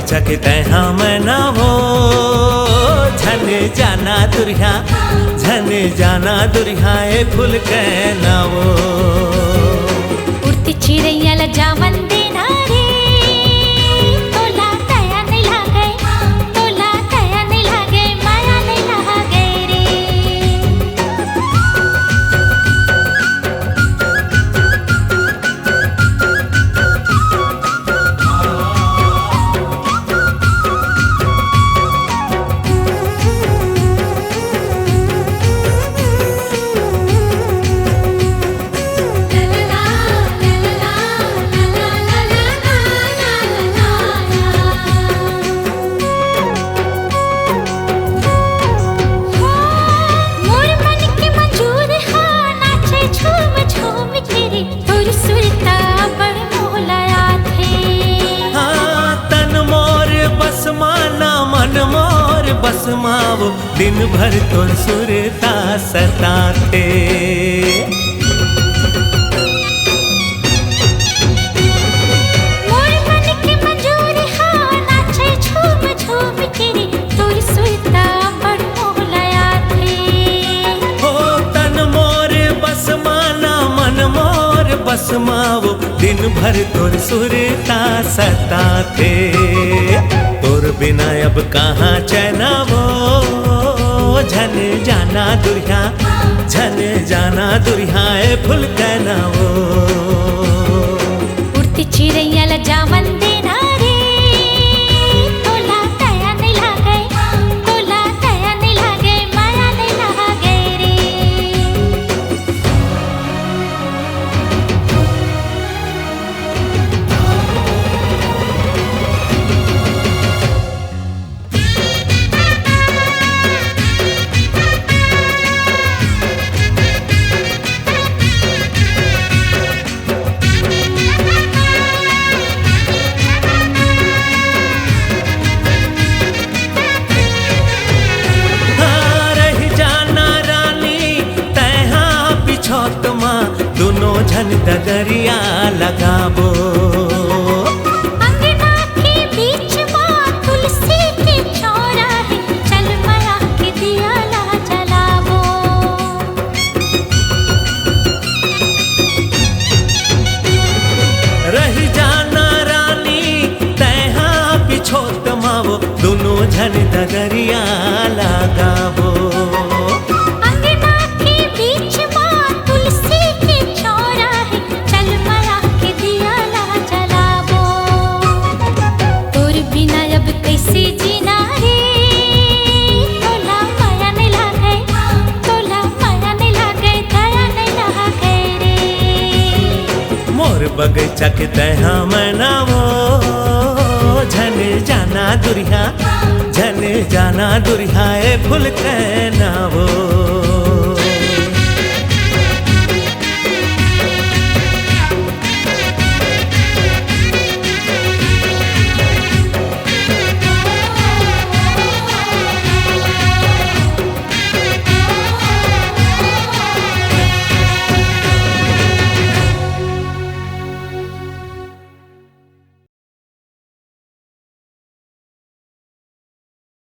बगीचा के तैहा मैना वो झन जाना दुरिया, झन जाना दुरिया ए फूल के ना वो। उड़ती चिड़ैया लजावन देना रे, तोला दया नहीं लागे, तोला दया नहीं लागे, माया नहीं लागे रे। बस मावो दिन भर तो सुरता सताते। मोर मन के मंजूर हा नाचे झूम झूम तेरी, तोर सुरता बड़ मोहलाया थे। हो तन मोर बस माना मन मोर बस मावो दिन भर तोर सुरता सताते। तोर बिना अब कहाँ चैना वो झन जाना दुरिया, झन जाना दुरिया ए फूल कहना वो। उड़ती चिड़ैया लजावन देना रे, तोला दया नहीं लागे, तोला दया नहीं लागे, माया नहीं लागे रे। दोनों झन डगरिया लगाबो। अंगना के बीच माँ तुलसी के छोरा है, चल माया के दिया ला जलाबो। रही जाना रानी तैहा पिछोत मावो, दोनों झन डगरिया लगाबो। बगीचा के तैहा मैना वो झन जाना दुरिया, झन जाना दुरिया ए फूल कहना वो।